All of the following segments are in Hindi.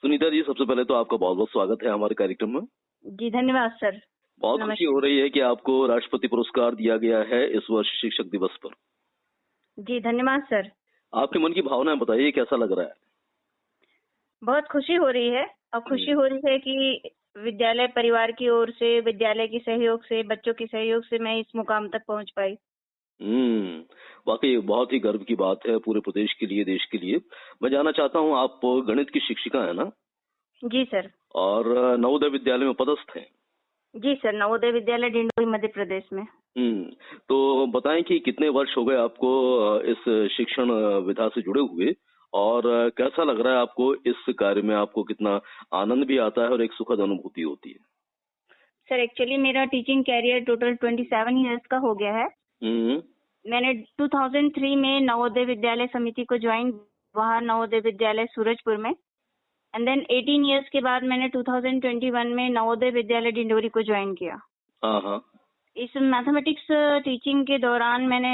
सुनीता जी, सबसे पहले तो आपका बहुत बहुत स्वागत है हमारे कार्यक्रम में। जी धन्यवाद सर। बहुत खुशी हो रही है कि आपको राष्ट्रपति पुरस्कार दिया गया है इस वर्ष शिक्षक दिवस पर। जी धन्यवाद सर। आपके मन की भावनाएं बताइए, कैसा लग रहा है? बहुत खुशी हो रही है और खुशी हो रही है कि विद्यालय परिवार की ओर से, विद्यालय की सहयोग से, बच्चों की सहयोग से मैं इस मुकाम तक पहुंच पाई। वाकई बहुत ही गर्व की बात है पूरे प्रदेश के लिए, देश के लिए। मैं जानना चाहता हूँ, आप गणित की शिक्षिका है ना? जी सर। और नवोदय विद्यालय में पदस्थ हैं? जी सर, नवोदय विद्यालय डिंडोरी मध्य प्रदेश में। तो बताएं कि कितने वर्ष हो गए आपको इस शिक्षण विधा से जुड़े हुए, और कैसा लग रहा है आपको इस कार्य में? आपको कितना आनंद भी आता है और एक सुखद अनुभूति होती है? सर एक्चुअली मेरा टीचिंग कैरियर टोटल 27 इयर्स का हो गया है। मैंने 2003 में नवोदय विद्यालय समिति को ज्वाइन, वहाँ नवोदय विद्यालय सूरजपुर में, एंड देन 18 इयर्स के बाद मैंने 2021 में नवोदय विद्यालय डिंडोरी को ज्वाइन किया। इस मैथमेटिक्स टीचिंग के दौरान मैंने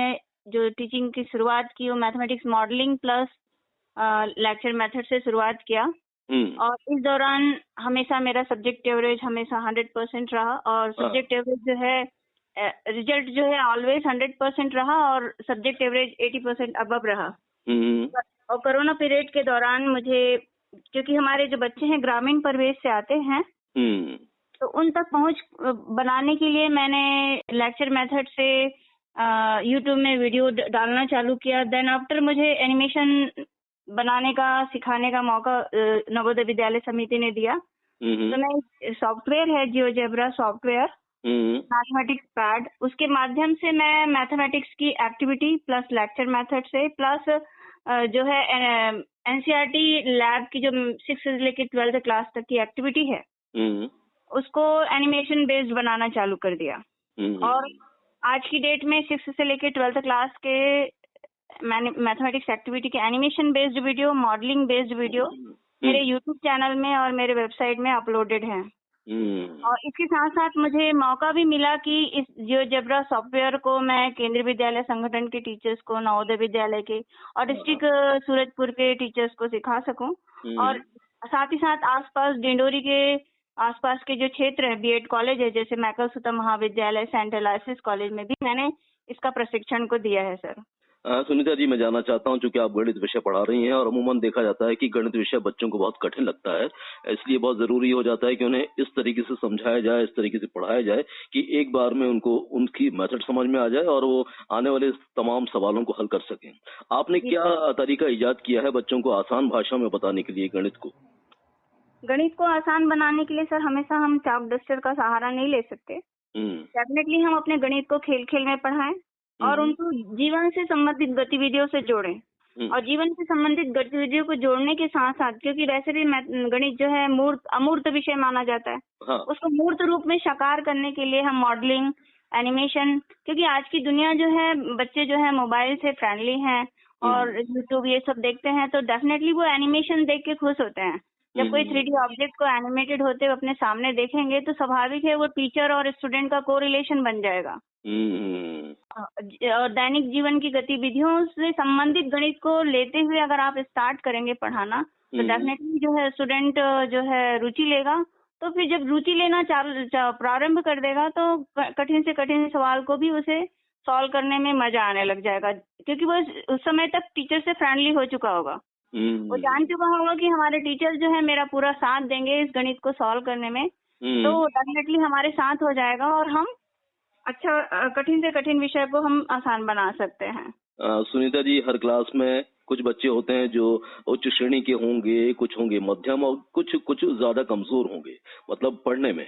जो टीचिंग की शुरुआत की वो mathematics modelling plus lecture method से शुरुआत किया। और इस दौरान हमेशा मेरा सब्जेक्ट एवरेज हमेशा 100% रहा, और सब्जेक्ट एवरेज जो है रिजल्ट जो है ऑलवेज 100% रहा, और सब्जेक्ट एवरेज 80% अबव रहा। और कोरोना पीरियड के दौरान मुझे, क्योंकि हमारे जो बच्चे हैं ग्रामीण परिवेश से आते हैं, तो उन तक पहुंच बनाने के लिए मैंने लेक्चर मेथड से यूट्यूब में वीडियो डालना चालू किया। देन आफ्टर मुझे एनिमेशन बनाने का, सिखाने का मौका नवोदय विद्यालय समिति ने दिया। तो मैं सॉफ्टवेयर है जियोजेब्रा सॉफ्टवेयर, मैथमेटिक्स पैड, उसके माध्यम से मैं मैथमेटिक्स की एक्टिविटी प्लस लेक्चर मेथड से प्लस जो है एनसीईआरटी लैब की जो 6 से लेकर 12th क्लास तक की एक्टिविटी है, उसको एनिमेशन बेस्ड बनाना चालू कर दिया। और आज की डेट में 6 से लेकर 12th क्लास के मैथमेटिक्स एक्टिविटी के animation based video, modelling based video मेरे यूट्यूब चैनल में और मेरे वेबसाइट में अपलोडेड हैं। और इसके साथ साथ मुझे मौका भी मिला कि इस जियोजेब्रा सॉफ्टवेयर को मैं केंद्रीय विद्यालय संगठन के टीचर्स को, नवोदय विद्यालय के और डिस्ट्रिक्ट सूरजपुर के टीचर्स को सिखा सकूं। और साथ ही साथ आसपास डिंडोरी के आसपास के जो क्षेत्र है, बीएड कॉलेज है जैसे मैकल सुता महाविद्यालय, सेंट एलाइसिस कॉलेज में भी मैंने इसका प्रशिक्षण को दिया है सर। सुनीता जी, मैं जानना चाहता हूं, चूंकि आप गणित विषय पढ़ा रही हैं और अमूमन देखा जाता है कि गणित विषय बच्चों को बहुत कठिन लगता है, इसलिए बहुत जरूरी हो जाता है कि उन्हें इस तरीके से समझाया जाए, इस तरीके से पढ़ाया जाए कि एक बार में उनको उनकी मेथड समझ में आ जाए और वो आने वाले तमाम सवालों को हल कर सकें। आपने क्या तरीका इजाद किया है बच्चों को आसान भाषा में बताने के लिए गणित को? गणित को आसान बनाने के लिए सर हमेशा हम चॉक डस्टर का सहारा नहीं ले सकते। डेफिनेटली हम अपने गणित को खेल खेल में पढ़ाएं और उनको जीवन से संबंधित गतिविधियों से जोड़ें। और जीवन से संबंधित गतिविधियों को जोड़ने के साथ साथ, क्योंकि वैसे भी गणित जो है अमूर्त विषय माना जाता है, उसको मूर्त रूप में साकार करने के लिए हम मॉडलिंग, एनिमेशन, क्योंकि आज की दुनिया जो है, बच्चे जो है मोबाइल से फ्रेंडली हैं और यूट्यूब ये सब देखते हैं, तो डेफिनेटली वो एनिमेशन देख के खुश होते हैं। जब कोई 3D ऑब्जेक्ट को एनिमेटेड होते हुए अपने सामने देखेंगे तो स्वाभाविक है वो टीचर और स्टूडेंट का कोरिलेशन बन जाएगा। और दैनिक जीवन की गतिविधियों से संबंधित गणित को लेते हुए अगर आप स्टार्ट करेंगे पढ़ाना, तो डेफिनेटली जो है स्टूडेंट जो है रुचि लेगा। तो फिर जब रुचि लेना प्रारंभ कर देगा तो कठिन से कठिन सवाल को भी उसे सॉल्व करने में मजा आने लग जाएगा, क्योंकि वो उस समय तक टीचर से फ्रेंडली हो चुका होगा। वो जान चुका होगा कि हमारे टीचर जो है मेरा पूरा साथ देंगे इस गणित को सॉल्व करने में, तो डेफिनेटली हमारे साथ हो जाएगा और हम अच्छा कठिन से कठिन विषय को हम आसान बना सकते हैं। सुनीता जी, हर क्लास में कुछ बच्चे होते हैं जो उच्च श्रेणी के होंगे, कुछ होंगे मध्यम और कुछ ज्यादा कमजोर होंगे, मतलब पढ़ने में।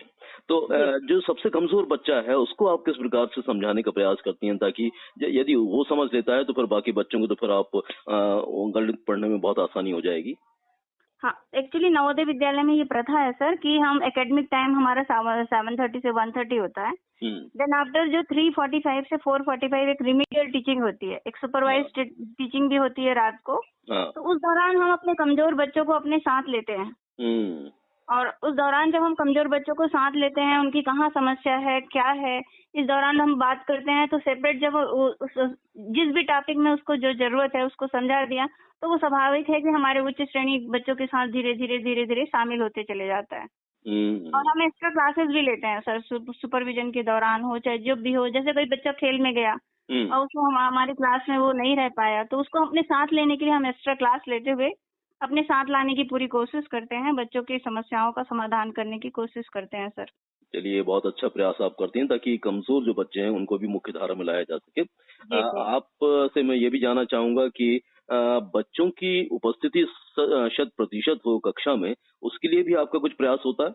तो जो सबसे कमजोर बच्चा है उसको आप किस प्रकार से समझाने का प्रयास करती हैं, ताकि यदि वो समझ लेता है तो फिर बाकी बच्चों को तो फिर आप गणित पढ़ने में बहुत आसानी हो जाएगी? हाँ, एक्चुअली नवोदय विद्यालय में ये प्रथा है सर कि हम एकेडमिक टाइम हमारा 7:30 से 1:30 होता है। देन आफ्टर जो 3:45 से 4:45 एक रिमीडियल टीचिंग होती है, एक सुपरवाइज्ड टीचिंग भी होती है रात को। तो उस दौरान हम अपने कमजोर बच्चों को अपने साथ लेते हैं और उस दौरान जब हम कमजोर बच्चों को साथ लेते हैं, उनकी कहाँ समस्या है, क्या है, इस दौरान हम बात करते हैं, तो सेपरेट जब जिस भी टॉपिक में उसको जो जरूरत है उसको समझा दिया, तो वो स्वाभाविक है कि हमारे उच्च श्रेणी बच्चों के साथ धीरे धीरे शामिल होते चले जाता है। और हम एक्स्ट्रा क्लासेस भी लेते हैं सर, सुपरविजन के दौरान हो चाहे जब भी हो। जैसे कोई बच्चा खेल में गया और उसको हमारी क्लास में वो नहीं रह पाया, तो उसको अपने साथ लेने के लिए हम एक्स्ट्रा क्लास लेते हुए अपने साथ लाने की पूरी कोशिश करते हैं, बच्चों की समस्याओं का समाधान करने की कोशिश करते हैं सर। चलिए, बहुत अच्छा प्रयास आप करती हैं ताकि कमजोर जो बच्चे हैं उनको भी मुख्य धारा में लाया जा सके। आप से मैं ये भी जानना चाहूंगा कि बच्चों की उपस्थिति 100% हो कक्षा में, उसके लिए भी आपका कुछ प्रयास होता है?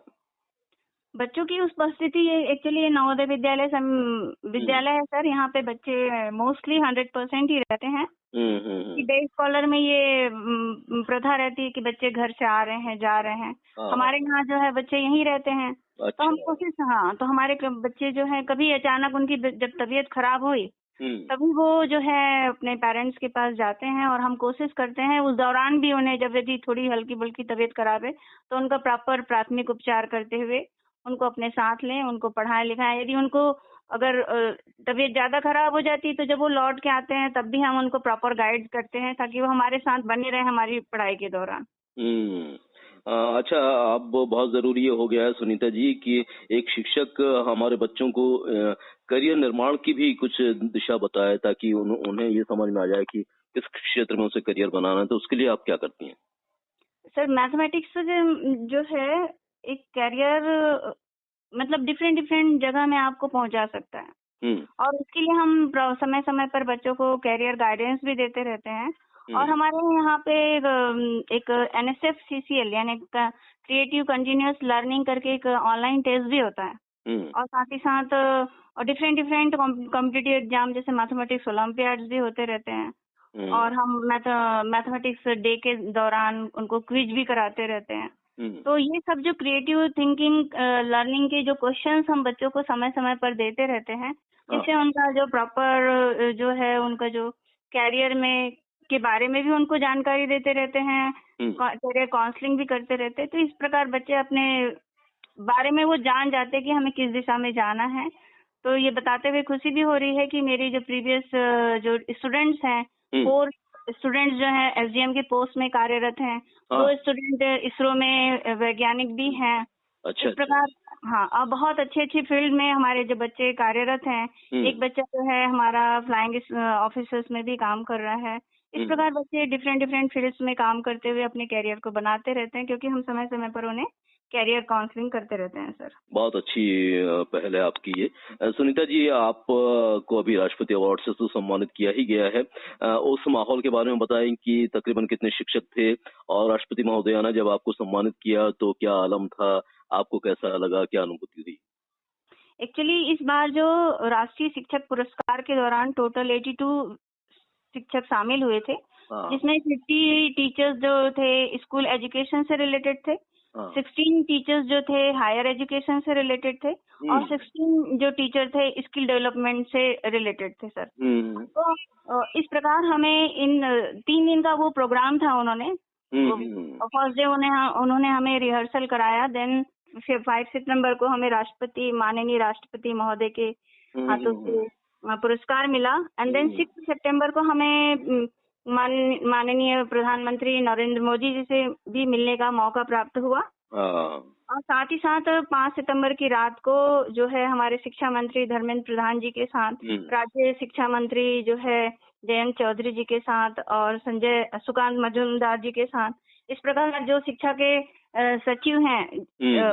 बच्चों की उपस्थिति एक्चुअली नवोदय विद्यालय है सर, यहाँ पे बच्चे मोस्टली 100% ही रहते हैं। डे स्कॉलर में ये प्रथा रहती है कि बच्चे घर से आ रहे हैं, जा रहे हैं। हमारे यहाँ जो है बच्चे यहीं रहते हैं। अच्छा। तो हम कोशिश, तो हमारे बच्चे जो है कभी अचानक उनकी जब तबीयत खराब हुई तभी वो जो है अपने पेरेंट्स के पास जाते हैं, और हम कोशिश करते हैं उस दौरान भी उन्हें, जब यदि थोड़ी हल्की बुल्की तबीयत खराब है तो उनका प्रॉपर प्राथमिक उपचार करते हुए उनको अपने साथ लें, उनको पढ़ाएं लिखाएं। यदि उनको अगर तबीयत ज्यादा खराब हो जाती है तो जब वो लौट के आते हैं तब भी हम उनको प्रॉपर गाइड करते हैं ताकि वो हमारे साथ बने रहे हमारी पढ़ाई के दौरान। अच्छा, अब बहुत जरूरी हो गया है सुनीता जी कि एक शिक्षक हमारे बच्चों को करियर निर्माण की भी कुछ दिशा बताए ताकि उन्हें ये समझ में आ जाए कि किस क्षेत्र में उसे करियर बनाना है। तो उसके लिए आप क्या करती हैं? सर, मैथमेटिक्स जो है एक करियर मतलब डिफरेंट जगह में आपको पहुंचा सकता है, और उसके लिए हम समय समय पर बच्चों को करियर गाइडेंस भी देते रहते हैं। और हमारे यहाँ पे एक NSF-CCL यानी क्रिएटिव कंटिन्यूअस लर्निंग करके एक ऑनलाइन टेस्ट भी होता है, और साथ ही साथ डिफरेंट कॉम्पिटिटिव एग्जाम जैसे मैथमेटिक्स ओलंपियाड्स भी होते रहते हैं। और हम मैथमेटिक्स डे के दौरान उनको क्विज भी कराते रहते हैं। तो ये सब जो क्रिएटिव थिंकिंग लर्निंग के जो क्वेश्चंस हम बच्चों को समय समय पर देते रहते हैं, जिससे उनका जो प्रॉपर जो है उनका जो कैरियर में के बारे में भी उनको जानकारी देते रहते हैं, कैरियर काउंसलिंग भी करते रहते हैं। तो इस प्रकार बच्चे अपने बारे में वो जान जाते हैं कि हमें किस दिशा में जाना है। तो ये बताते हुए खुशी भी हो रही है कि मेरी जो प्रीवियस जो स्टूडेंट्स हैं, 4 स्टूडेंट्स जो हैं SDM के पोस्ट में कार्यरत हैं, 2 स्टूडेंट इसरो में वैज्ञानिक भी हैं। अच्छा, इस प्रकार हाँ, अब बहुत अच्छी फील्ड में हमारे जो बच्चे कार्यरत हैं। एक बच्चा जो है हमारा फ्लाइंग ऑफिसर्स में भी काम कर रहा है। इस प्रकार बच्चे डिफरेंट फील्ड्स में काम करते हुए अपने कैरियर को बनाते रहते हैं, क्योंकि हम समय समय पर उन्हें कैरियर काउंसलिंग करते रहते हैं सर। बहुत अच्छी पहल है आपकी ये। सुनीता जी, आप को अभी राष्ट्रपति अवार्ड से तो सम्मानित किया ही गया है। उस माहौल के बारे में बताएं कि तकरीबन कितने शिक्षक थे, और राष्ट्रपति महोदया ने जब आपको सम्मानित किया तो क्या आलम था, आपको कैसा लगा, क्या अनुभूति थी? एक्चुअली इस बार जो राष्ट्रीय शिक्षक पुरस्कार के दौरान टोटल 82 शिक्षक शामिल हुए थे, जिसमें 50 टीचर्स जो थे स्कूल एजुकेशन से रिलेटेड थे, 16 टीचर्स जो थे हायर एजुकेशन से रिलेटेड थे, और 16 जो टीचर थे स्किल डेवलपमेंट से रिलेटेड थे सर। तो इस प्रकार हमें इन 3 दिन का वो प्रोग्राम था, उन्होंने फर्स्ट डे उन्होंने हमें रिहर्सल कराया, देन 5 सितंबर को हमें माननीय राष्ट्रपति महोदय के हाथों से पुरस्कार मिला, एंड देन 6 सितंबर को हमें माननीय प्रधानमंत्री नरेंद्र मोदी जी से भी मिलने का मौका प्राप्त हुआ। और साथ ही साथ 5 सितंबर की रात को जो है हमारे शिक्षा मंत्री धर्मेंद्र प्रधान जी के साथ, राज्य शिक्षा मंत्री जो है जयंत चौधरी जी के साथ, और सुकांत मजूमदार जी के साथ, इस प्रकार जो शिक्षा के सचिव हैं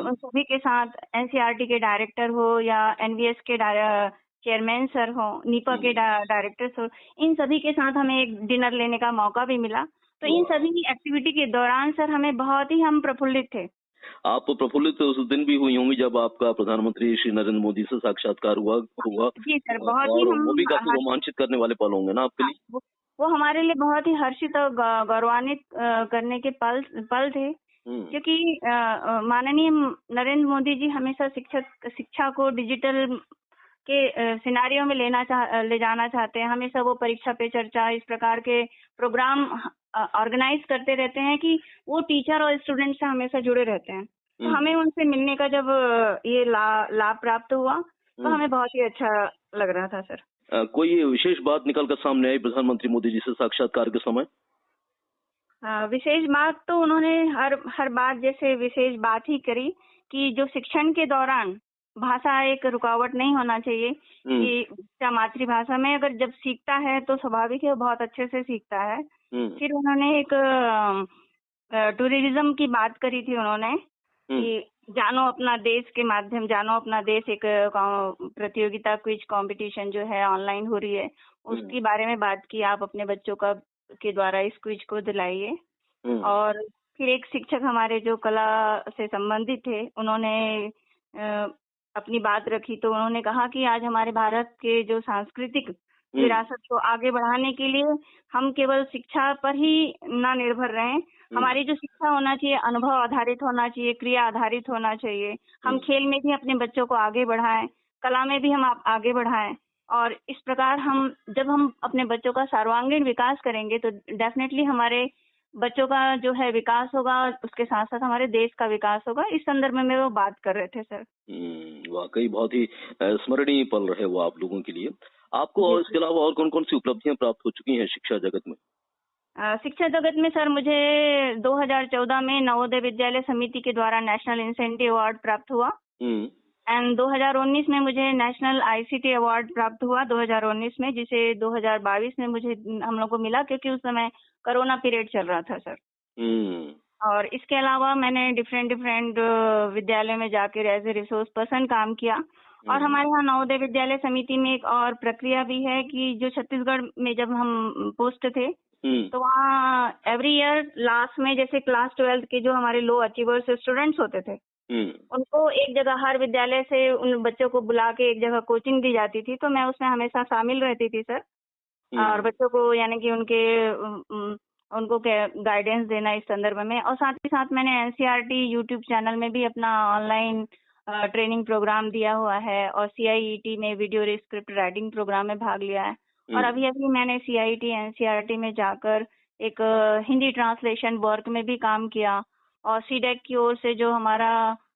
उन सभी के साथ, NCERT के डायरेक्टर हो या NVS के चेयरमैन सर हो, नीपा के डायरेक्टर्स हो, इन सभी के साथ हमें एक डिनर लेने का मौका भी मिला। तो इन सभी एक्टिविटी के दौरान सर हम प्रफुल्लित थे। आप प्रफुल्लित उस दिन भी हुई होंगी जब आपका प्रधानमंत्री श्री नरेंद्र मोदी से साक्षात्कार हुआ। जी सर, बहुत ही वो भी काफी रोमांचित करने वाले पल होंगे ना आपके लिए? वो हमारे लिए बहुत ही हर्षित और गौरवान्वित करने के पल थे, क्योंकि माननीय नरेंद्र मोदी जी हमेशा शिक्षा को डिजिटल के सिनारियों में ले जाना चाहते हैं। हमेशा वो परीक्षा पे चर्चा इस प्रकार के प्रोग्राम ऑर्गेनाइज करते रहते हैं कि वो टीचर और स्टूडेंट से हमेशा जुड़े रहते हैं। तो हमें उनसे मिलने का जब ये लाभ प्राप्त हुआ तो हमें बहुत ही अच्छा लग रहा था सर। कोई विशेष बात निकल कर सामने आई प्रधानमंत्री मोदी जी से साक्षात्कार के समय? विशेष बात तो उन्होंने हर बात जैसे विशेष बात ही करी कि जो शिक्षण के दौरान भाषा एक रुकावट नहीं होना चाहिए, कि बच्चा मातृभाषा में अगर जब सीखता है तो स्वाभाविक है बहुत अच्छे से सीखता है। फिर उन्होंने एक टूरिज्म की बात करी थी उन्होंने कि जानो अपना देश के माध्यम, जानो अपना देश एक प्रतियोगिता क्विज कंपटीशन जो है ऑनलाइन हो रही है, उसके बारे में बात की। आप अपने बच्चों के द्वारा इस क्विज को दिलाइए। और फिर एक शिक्षक हमारे जो कला से संबंधित थे, उन्होंने अपनी बात रखी। तो उन्होंने कहा कि आज हमारे भारत के जो सांस्कृतिक विरासत को आगे बढ़ाने के लिए हम केवल शिक्षा पर ही ना निर्भर रहें, हमारी जो शिक्षा होना चाहिए अनुभव आधारित होना चाहिए, क्रिया आधारित होना चाहिए। हम खेल में भी अपने बच्चों को आगे बढ़ाएं, कला में भी हम आगे बढ़ाएं। और इस प्रकार जब हम अपने बच्चों का सर्वांगीण विकास करेंगे तो डेफिनेटली हमारे बच्चों का जो है विकास होगा, उसके साथ साथ हमारे देश का विकास होगा। इस संदर्भ में वो बात कर रहे थे सर। वाकई बहुत ही स्मरणीय पल रहे वो आप लोगों के लिए। आपको और इसके अलावा और कौन कौन सी उपलब्धियां प्राप्त हो चुकी हैं शिक्षा जगत में? शिक्षा जगत में सर मुझे 2014 में नवोदय विद्यालय समिति के द्वारा नेशनल इंसेंटिव अवार्ड प्राप्त हुआ। एंड 2019 में मुझे नेशनल ICT अवार्ड प्राप्त हुआ 2019 में, जिसे 2022 में मुझे हम लोग को मिला क्योंकि उस समय कोरोना पीरियड चल रहा था सर। और इसके अलावा मैंने डिफरेंट विद्यालय में जाकर एज ए रिसोर्स पर्सन काम किया। और हमारे यहाँ नवोदय विद्यालय समिति में एक और प्रक्रिया भी है कि जो छत्तीसगढ़ में जब हम पोस्ट थे तो वहाँ एवरी ईयर लास्ट में जैसे क्लास 12 के जो हमारे लो अचीवर्स स्टूडेंट्स होते थे, उनको एक जगह हर विद्यालय से उन बच्चों को बुला के एक जगह कोचिंग दी जाती थी। तो मैं उसमें हमेशा शामिल रहती थी सर। और बच्चों को यानी कि उनको गाइडेंस देना इस संदर्भ में। और साथ ही साथ मैंने NCERT यूट्यूब चैनल में भी अपना ऑनलाइन ट्रेनिंग प्रोग्राम दिया हुआ है और CIET में वीडियो स्क्रिप्ट राइटिंग प्रोग्राम में भाग लिया है। और अभी मैंने CIET NCERT में जाकर एक हिंदी ट्रांसलेशन वर्क में भी काम किया। और CDEC की ओर से जो हमारा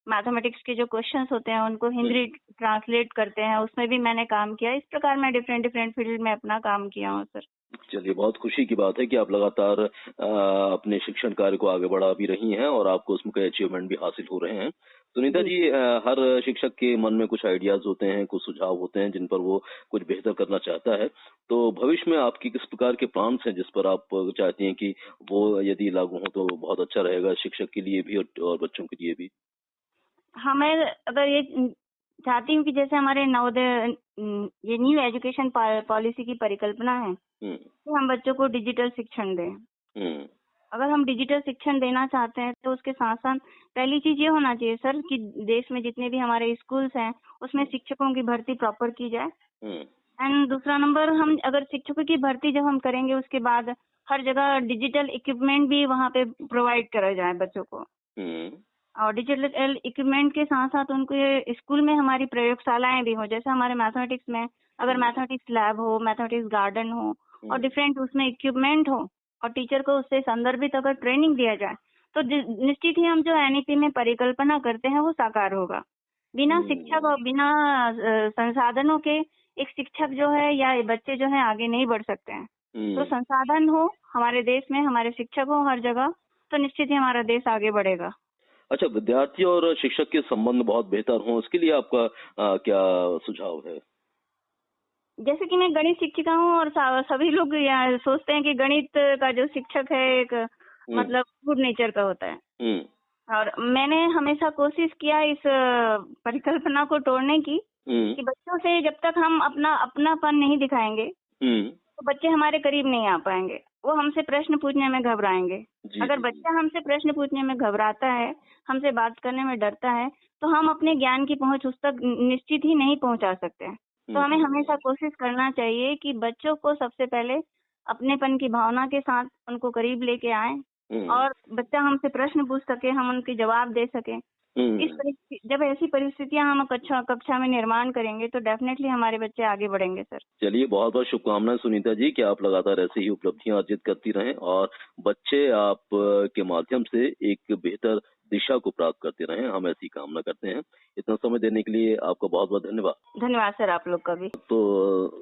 मैथमेटिक्स के जो क्वेश्चंस होते हैं उनको हिंदी ट्रांसलेट करते हैं, उसमें भी मैंने काम किया। इस प्रकार मैं डिफरेंट फील्ड में अपना काम किया हूँ सर। चलिए, बहुत खुशी की बात है कि आप लगातार अपने शिक्षण कार्य को आगे बढ़ा भी रही हैं और आपको उसमें कई अचीवमेंट भी हासिल हो रहे हैं। सुनीता जी, हर शिक्षक के मन में कुछ आइडियाज होते हैं, कुछ सुझाव होते हैं जिन पर वो कुछ बेहतर करना चाहता है। तो भविष्य में आपकी किस प्रकार के प्लान्स हैं जिस पर आप चाहती हैं कि वो यदि लागू हो तो बहुत अच्छा रहेगा शिक्षक के लिए भी और बच्चों के लिए भी? हाँ, मैं अगर ये चाहती हूँ कि जैसे हमारे नवोदय ये न्यू एजुकेशन पॉलिसी की परिकल्पना है कि हम बच्चों को डिजिटल शिक्षण दें। अगर हम डिजिटल शिक्षण देना चाहते हैं तो उसके साथ साथ पहली चीज ये होना चाहिए सर कि देश में जितने भी हमारे स्कूल्स हैं उसमें शिक्षकों की भर्ती प्रॉपर की जाए। एंड दूसरा नंबर, हम अगर शिक्षकों की भर्ती जब हम करेंगे उसके बाद हर जगह डिजिटल इक्विपमेंट भी वहाँ पे प्रोवाइड करा जाए बच्चों को। और डिजिटल इक्विपमेंट के साथ साथ उनको स्कूल में हमारी प्रयोगशालाएं भी हो, जैसे हमारे मैथमेटिक्स में अगर मैथमेटिक्स लैब हो, मैथमेटिक्स गार्डन हो और डिफरेंट उसमें इक्विपमेंट हो और टीचर को उससे संदर्भित अगर ट्रेनिंग दिया जाए तो निश्चित ही हम जो NEP में परिकल्पना करते हैं वो साकार होगा। बिना शिक्षक और बिना संसाधनों के एक शिक्षक जो है या बच्चे जो है आगे नहीं बढ़ सकते हैं। तो संसाधन हो हमारे देश में, हमारे शिक्षक हो हर जगह, तो निश्चित ही हमारा देश आगे बढ़ेगा। अच्छा, विद्यार्थी और शिक्षक के संबंध बहुत बेहतर हों, इसके लिए आपका क्या सुझाव है? जैसे कि मैं गणित शिक्षिका हूँ और सभी लोग सोचते हैं कि गणित का जो शिक्षक है एक मतलब गुड नेचर का होता है। और मैंने हमेशा कोशिश किया इस परिकल्पना को तोड़ने की कि बच्चों से जब तक हम अपनापन नहीं दिखाएंगे तो बच्चे हमारे करीब नहीं आ पाएंगे, वो हमसे प्रश्न पूछने में घबराएंगे। अगर बच्चा हमसे प्रश्न पूछने में घबराता है, हमसे बात करने में डरता है, तो हम अपने ज्ञान की पहुंच उस तक निश्चित ही नहीं पहुंचा सकते हैं। तो हमें हमेशा कोशिश करना चाहिए कि बच्चों को सबसे पहले अपनेपन की भावना के साथ उनको करीब लेके आए और बच्चा हमसे प्रश्न पूछ सके, हम उनके जवाब दे सके। जब ऐसी परिस्थितियां हम कक्षा में निर्माण करेंगे तो डेफिनेटली हमारे बच्चे आगे बढ़ेंगे सर। चलिए, बहुत बहुत शुभकामनाएं सुनीता जी कि आप लगातार ऐसे ही उपलब्धियां अर्जित करती रहें और बच्चे आप के माध्यम से एक बेहतर दिशा को प्राप्त करते रहें। हम ऐसी कामना करते हैं। इतना समय देने के लिए आपका बहुत बहुत धन्यवाद। धन्यवाद सर आप लोग का भी। तो